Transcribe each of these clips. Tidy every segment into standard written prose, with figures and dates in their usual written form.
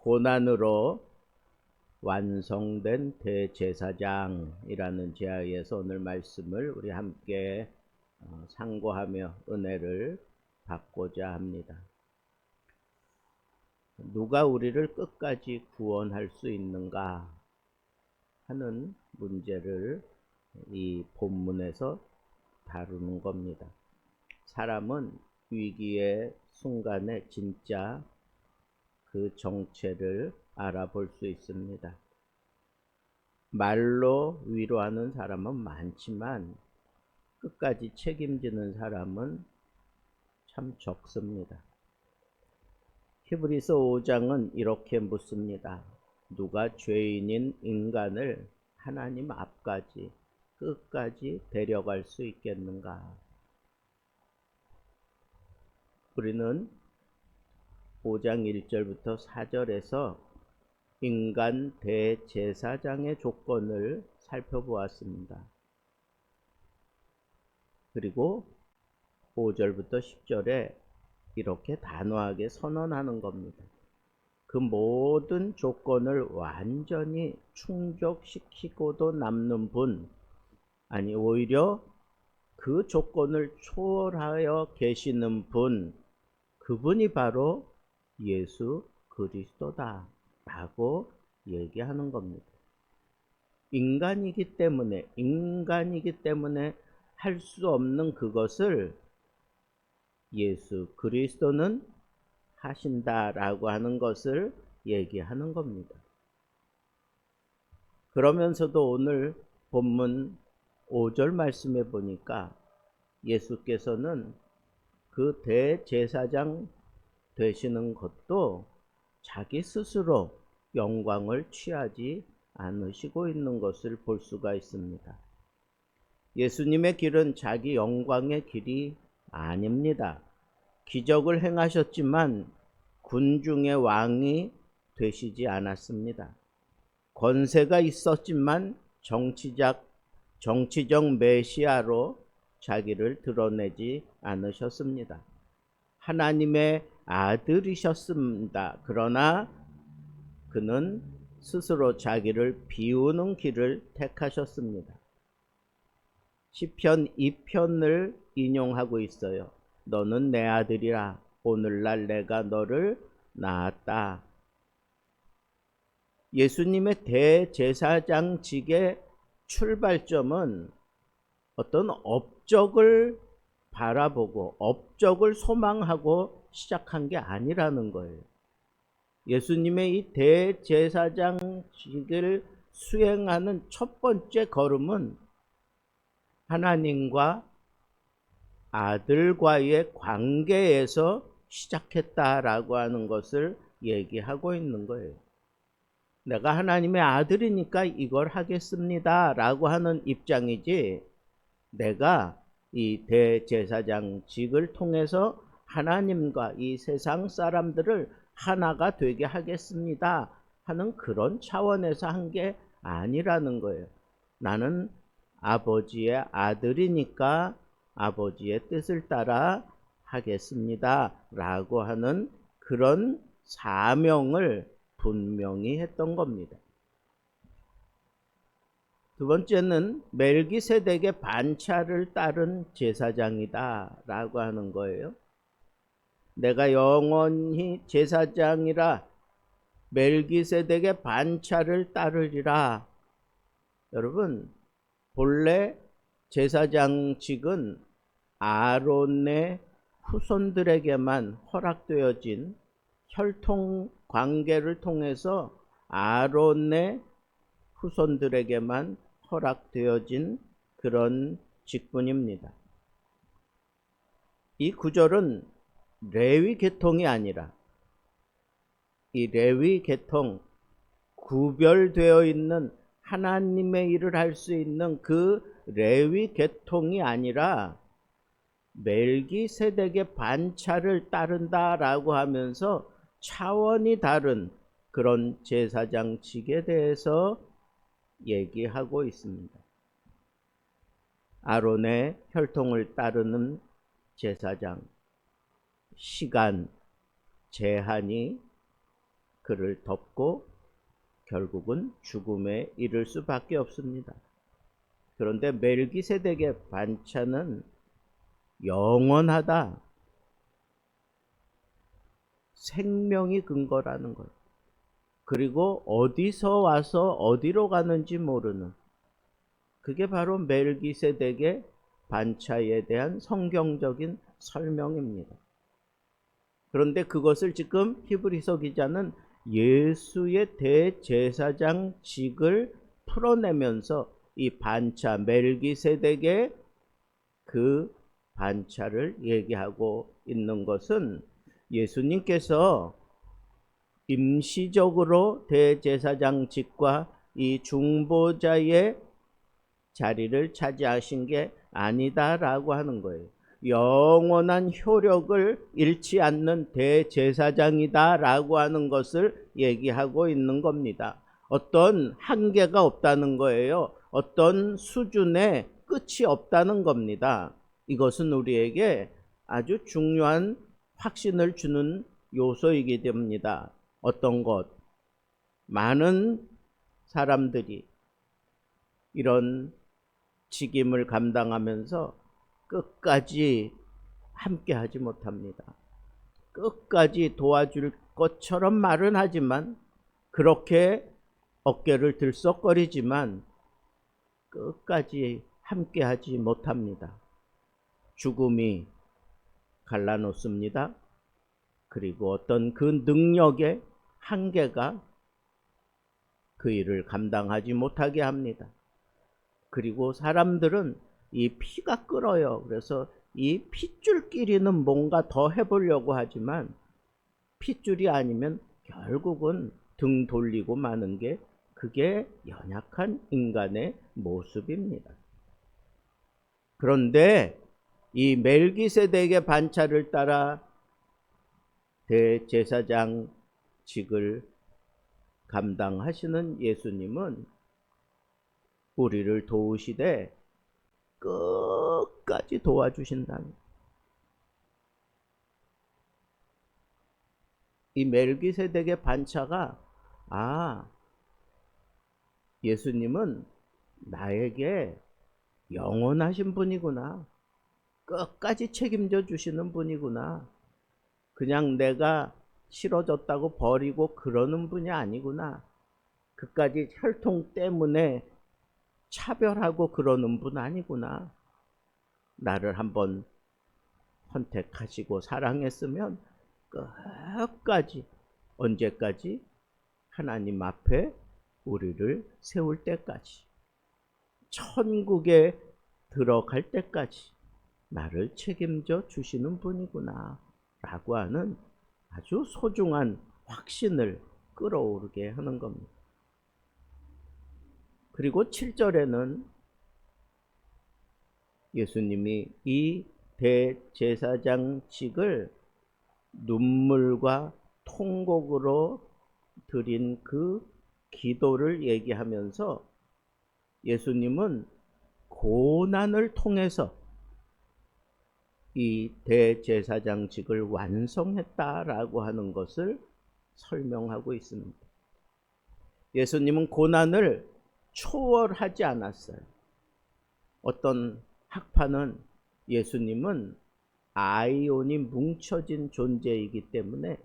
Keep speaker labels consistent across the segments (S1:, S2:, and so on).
S1: 고난으로 완성된 대제사장이라는 제하에서 오늘 말씀을 우리 함께 상고하며 은혜를 받고자 합니다. 누가 우리를 끝까지 구원할 수 있는가 하는 문제를 이 본문에서 다루는 겁니다. 사람은 위기의 순간에 진짜 그 정체를 알아볼 수 있습니다. 말로 위로하는 사람은 많지만 끝까지 책임지는 사람은 참 적습니다. 히브리서 5장은 이렇게 묻습니다. 누가 죄인인 인간을 하나님 앞까지 끝까지 데려갈 수 있겠는가? 우리는 5장 1절부터 4절에서 인간 대제사장의 조건을 살펴보았습니다. 그리고 5절부터 10절에 이렇게 단호하게 선언하는 겁니다. 그 모든 조건을 완전히 충족시키고도 남는 분, 아니 오히려 그 조건을 초월하여 계시는 분, 그분이 바로 예수 그리스도다 라고 얘기하는 겁니다. 인간이기 때문에 할 수 없는 그것을 예수 그리스도는 하신다라고 하는 것을 얘기하는 겁니다. 그러면서도 오늘 본문 5절 말씀에 보니까 예수께서는 그 대제사장 되시는 것도 자기 스스로 영광을 취하지 않으시고 있는 것을 볼 수가 있습니다. 예수님의 길은 자기 영광의 길이 아닙니다. 기적을 행하셨지만 군중의 왕이 되시지 않았습니다. 권세가 있었지만 정치적 메시아로 자기를 드러내지 않으셨습니다. 하나님의 아들이셨습니다. 그러나 그는 스스로 자기를 비우는 길을 택하셨습니다. 시편 2편을 인용하고 있어요. 너는 내 아들이라 오늘날 내가 너를 낳았다. 예수님의 대제사장직의 출발점은 어떤 업적을 바라보고 업적을 소망하고 시작한 게 아니라는 거예요. 예수님의 이 대제사장직을 수행하는 첫 번째 걸음은 하나님과 아들과의 관계에서 시작했다라고 하는 것을 얘기하고 있는 거예요. 내가 하나님의 아들이니까 이걸 하겠습니다 라고 하는 입장이지, 내가 이 대제사장직을 통해서 하나님과 이 세상 사람들을 하나가 되게 하겠습니다 하는 그런 차원에서 한 게 아니라는 거예요. 나는 아버지의 아들이니까 아버지의 뜻을 따라 하겠습니다 라고 하는 그런 사명을 분명히 했던 겁니다. 두 번째는 멜기세덱의 반차를 따른 제사장이다 라고 하는 거예요. 내가 영원히 제사장이라 멜기세덱의 반차를 따르리라. 여러분, 본래 제사장직은 아론의 후손들에게만 허락되어진 혈통 관계를 통해서 아론의 후손들에게만 허락되어진 그런 직분입니다. 이 구절은 레위 계통이 아니라 이 레위 계통, 구별되어 있는 하나님의 일을 할 수 있는 그 레위 계통이 아니라 멜기세덱의 반차를 따른다라고 하면서 차원이 다른 그런 제사장직에 대해서 얘기하고 있습니다. 아론의 혈통을 따르는 제사장, 시간 제한이 그를 덮고 결국은 죽음에 이를 수밖에 없습니다. 그런데 멜기세덱의 반차는 영원하다. 생명이 근거라는 거예요. 그리고 어디서 와서 어디로 가는지 모르는, 그게 바로 멜기세덱의 반차에 대한 성경적인 설명입니다. 그런데 그것을 지금 히브리서 기자는 예수의 대제사장직을 풀어내면서 이 반차, 멜기세덱의 그 반차를 얘기하고 있는 것은 예수님께서 임시적으로 대제사장직과 이 중보자의 자리를 차지하신 게 아니다라고 하는 거예요. 영원한 효력을 잃지 않는 대제사장이다라고 하는 것을 얘기하고 있는 겁니다. 어떤 한계가 없다는 거예요. 어떤 수준의 끝이 없다는 겁니다. 이것은 우리에게 아주 중요한 확신을 주는 요소이게 됩니다. 어떤 것? 많은 사람들이 이런 직임을 감당하면서 끝까지 함께 하지 못합니다. 끝까지 도와줄 것처럼 말은 하지만, 그렇게 어깨를 들썩거리지만 끝까지 함께 하지 못합니다. 죽음이 갈라놓습니다. 그리고 어떤 그 능력의 한계가 그 일을 감당하지 못하게 합니다. 그리고 사람들은 이 피가 끓어요. 그래서 이 핏줄끼리는 뭔가 더 해보려고 하지만 핏줄이 아니면 결국은 등 돌리고 마는 게, 그게 연약한 인간의 모습입니다. 그런데 이 멜기세덱의 반차를 따라 대제사장직을 감당하시는 예수님은 우리를 도우시되 끝까지 도와주신다는, 이 멜기세덱의 반차가, 예수님은 나에게 영원하신 분이구나, 끝까지 책임져 주시는 분이구나, 그냥 내가 싫어졌다고 버리고 그러는 분이 아니구나, 그까지 혈통 때문에 차별하고 그러는 분 아니구나, 나를 한번 선택하시고 사랑했으면 끝까지, 언제까지? 하나님 앞에 우리를 세울 때까지, 천국에 들어갈 때까지 나를 책임져 주시는 분이구나 라고 하는 아주 소중한 확신을 끌어오르게 하는 겁니다. 그리고 7절에는 예수님이 이 대제사장직을 눈물과 통곡으로 드린 그 기도를 얘기하면서 예수님은 고난을 통해서 이 대제사장직을 완성했다라고 하는 것을 설명하고 있습니다. 예수님은 고난을 초월하지 않았어요. 어떤 학파는 예수님은 아이온이 뭉쳐진 존재이기 때문에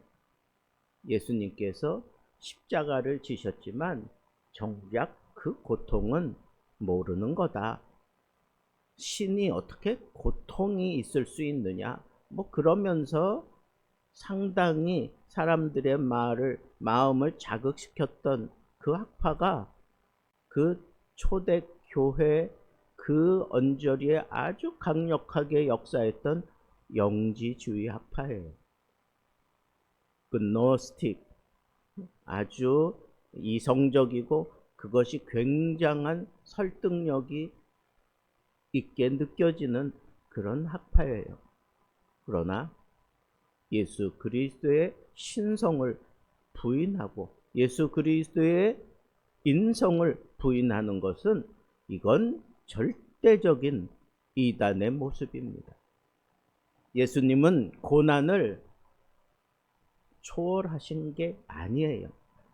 S1: 예수님께서 십자가를 지셨지만 정작 그 고통은 모르는 거다. 신이 어떻게 고통이 있을 수 있느냐? 그러면서 상당히 사람들의 마음을 자극시켰던 그 학파가 그 초대교회 그 언저리에 아주 강력하게 역사했던 영지주의 학파예요. 그 노스틱, 아주 이성적이고 그것이 굉장한 설득력이 있게 느껴지는 그런 학파예요. 그러나 예수 그리스도의 신성을 부인하고 예수 그리스도의 인성을 부인하는 것은, 이건 절대적인 이단의 모습입니다. 예수님은 고난을 초월하신 게 아니에요.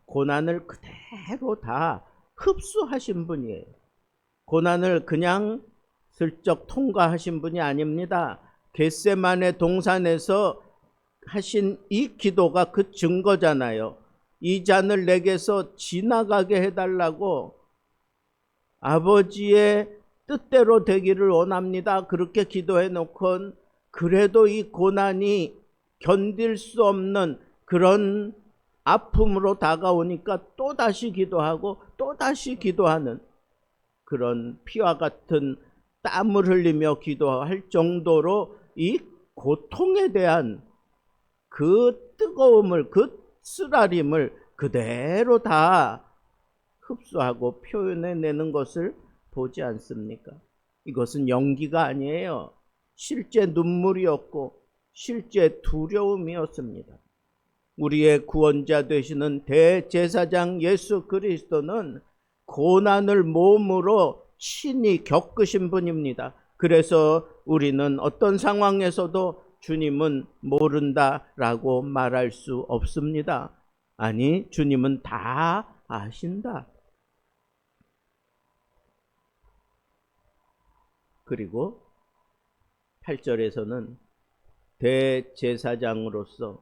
S1: 고난을 그대로 다 흡수하신 분이에요. 고난을 그냥 슬쩍 통과하신 분이 아닙니다. 겟세마네 동산에서 하신 이 기도가 그 증거잖아요. 이 잔을 내게서 지나가게 해달라고, 아버지의 뜻대로 되기를 원합니다. 그렇게 기도해 놓고 그래도 이 고난이 견딜 수 없는 그런 아픔으로 다가오니까 또다시 기도하고 또다시 기도하는, 그런 피와 같은 땀을 흘리며 기도할 정도로 이 고통에 대한 그 뜨거움을, 그 쓰라림을 그대로 다 흡수하고 표현해내는 것을 보지 않습니까? 이것은 연기가 아니에요. 실제 눈물이었고 실제 두려움이었습니다. 우리의 구원자 되시는 대제사장 예수 그리스도는 고난을 몸으로 친히 겪으신 분입니다. 그래서 우리는 어떤 상황에서도 주님은 모른다라고 말할 수 없습니다. 아니, 주님은 다 아신다. 그리고 8절에서는 대제사장으로서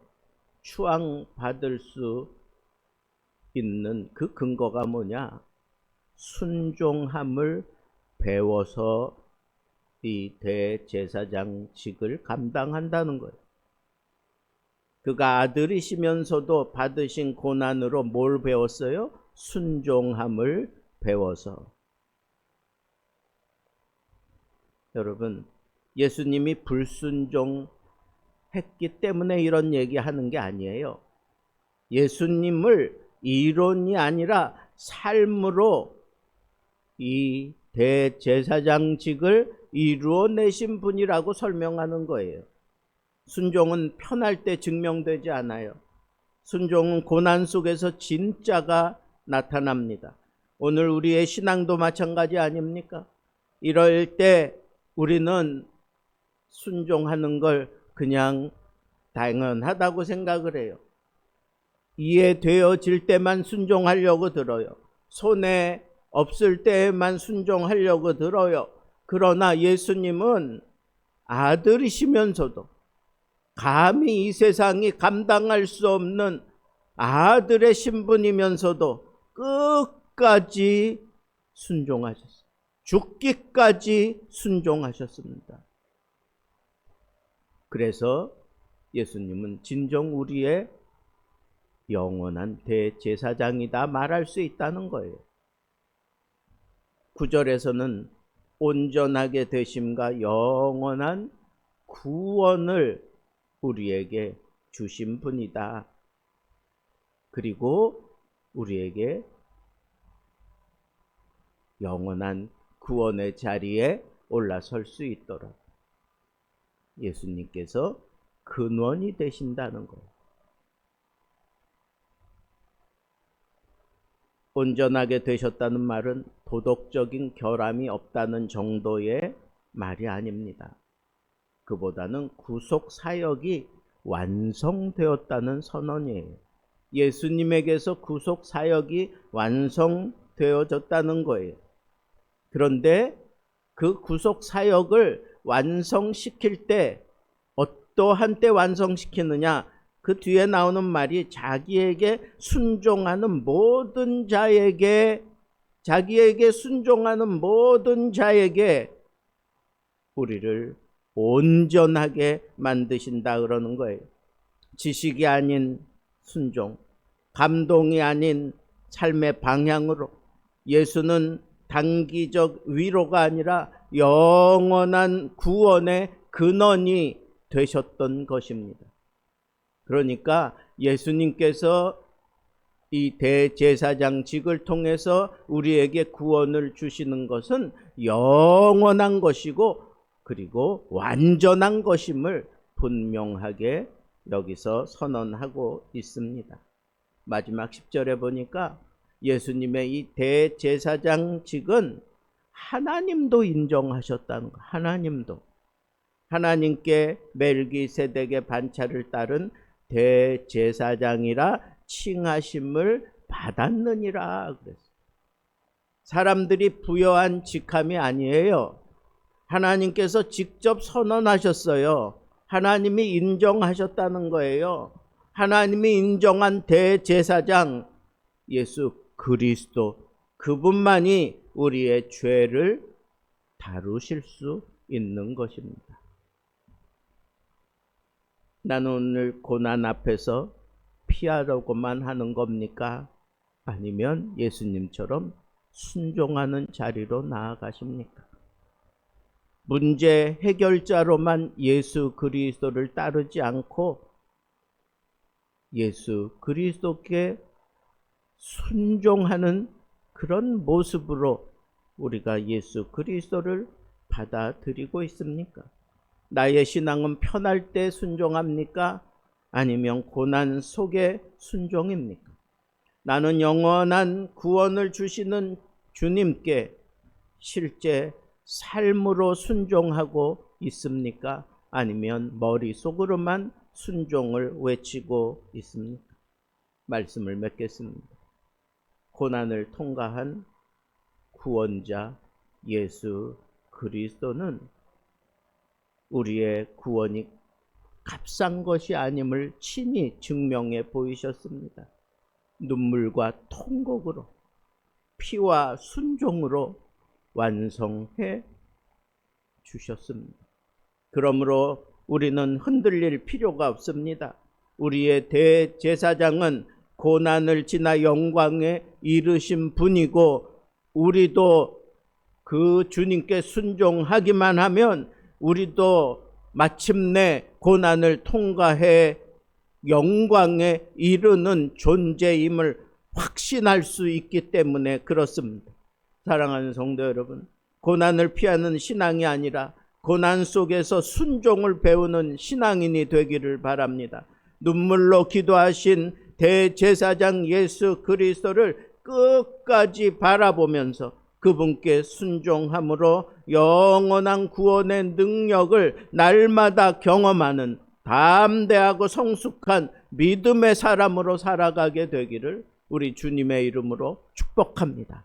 S1: 추앙받을 수 있는 그 근거가 뭐냐? 순종함을 배워서 이 대제사장직을 감당한다는 거예요. 그가 아들이시면서도 받으신 고난으로 뭘 배웠어요? 순종함을 배워서. 여러분, 예수님이 불순종했기 때문에 이런 얘기하는 게 아니에요. 예수님을 이론이 아니라 삶으로 이 대제사장직을 이루어내신 분이라고 설명하는 거예요. 순종은 편할 때 증명되지 않아요. 순종은 고난 속에서 진짜가 나타납니다. 오늘 우리의 신앙도 마찬가지 아닙니까? 이럴 때 우리는 순종하는 걸 그냥 당연하다고 생각을 해요. 이해되어질 때만 순종하려고 들어요. 손에 없을 때만 순종하려고 들어요. 그러나 예수님은 아들이시면서도 감히 이 세상이 감당할 수 없는 아들의 신분이면서도 끝까지 순종하셨어요. 죽기까지 순종하셨습니다. 그래서 예수님은 진정 우리의 영원한 대제사장이다 말할 수 있다는 거예요. 9절에서는 온전하게 되심과 영원한 구원을 우리에게 주신 분이다. 그리고 우리에게 영원한 구원의 자리에 올라설 수 있도록 예수님께서 근원이 되신다는 거예요. 온전하게 되셨다는 말은 도덕적인 결함이 없다는 정도의 말이 아닙니다. 그보다는 구속 사역이 완성되었다는 선언이에요. 예수님에게서 구속 사역이 완성되어졌다는 거예요. 그런데 그 구속 사역을 완성시킬 때 어떠한 때 완성시키느냐? 그 뒤에 나오는 말이 자기에게 순종하는 모든 자에게, 자기에게 순종하는 모든 자에게 우리를 온전하게 만드신다 그러는 거예요. 지식이 아닌 순종, 감동이 아닌 삶의 방향으로 예수는 단기적 위로가 아니라 영원한 구원의 근원이 되셨던 것입니다. 그러니까 예수님께서 이 대제사장직을 통해서 우리에게 구원을 주시는 것은 영원한 것이고 그리고 완전한 것임을 분명하게 여기서 선언하고 있습니다. 마지막 10절에 보니까 예수님의 이 대제사장직은 하나님도 인정하셨다는 거. 하나님도. 하나님께 멜기세덱의 반차를 따른 대제사장이라 칭하심을 받았느니라 그랬어요. 사람들이 부여한 직함이 아니에요. 하나님께서 직접 선언하셨어요. 하나님이 인정하셨다는 거예요. 하나님이 인정한 대제사장 예수 그리스도, 그분만이 우리의 죄를 다루실 수 있는 것입니다. 나는 오늘 고난 앞에서 피하려고만 하는 겁니까? 아니면 예수님처럼 순종하는 자리로 나아가십니까? 문제 해결자로만 예수 그리스도를 따르지 않고 예수 그리스도께 순종하는 그런 모습으로 우리가 예수 그리스도를 받아들이고 있습니까? 나의 신앙은 편할 때 순종합니까? 아니면 고난 속에 순종입니까? 나는 영원한 구원을 주시는 주님께 실제 삶으로 순종하고 있습니까? 아니면 머릿속으로만 순종을 외치고 있습니까? 말씀을 맺겠습니다. 고난을 통과한 구원자 예수 그리스도는 우리의 구원이 값싼 것이 아님을 친히 증명해 보이셨습니다. 눈물과 통곡으로 피와 순종으로 완성해 주셨습니다. 그러므로 우리는 흔들릴 필요가 없습니다. 우리의 대제사장은 고난을 지나 영광에 이르신 분이고 우리도 그 주님께 순종하기만 하면 우리도 마침내 고난을 통과해 영광에 이르는 존재임을 확신할 수 있기 때문에 그렇습니다. 사랑하는 성도 여러분, 고난을 피하는 신앙이 아니라 고난 속에서 순종을 배우는 신앙인이 되기를 바랍니다. 눈물로 기도하신 대제사장 예수 그리스도를 끝까지 바라보면서 그분께 순종함으로 영원한 구원의 능력을 날마다 경험하는 담대하고 성숙한 믿음의 사람으로 살아가게 되기를 우리 주님의 이름으로 축복합니다.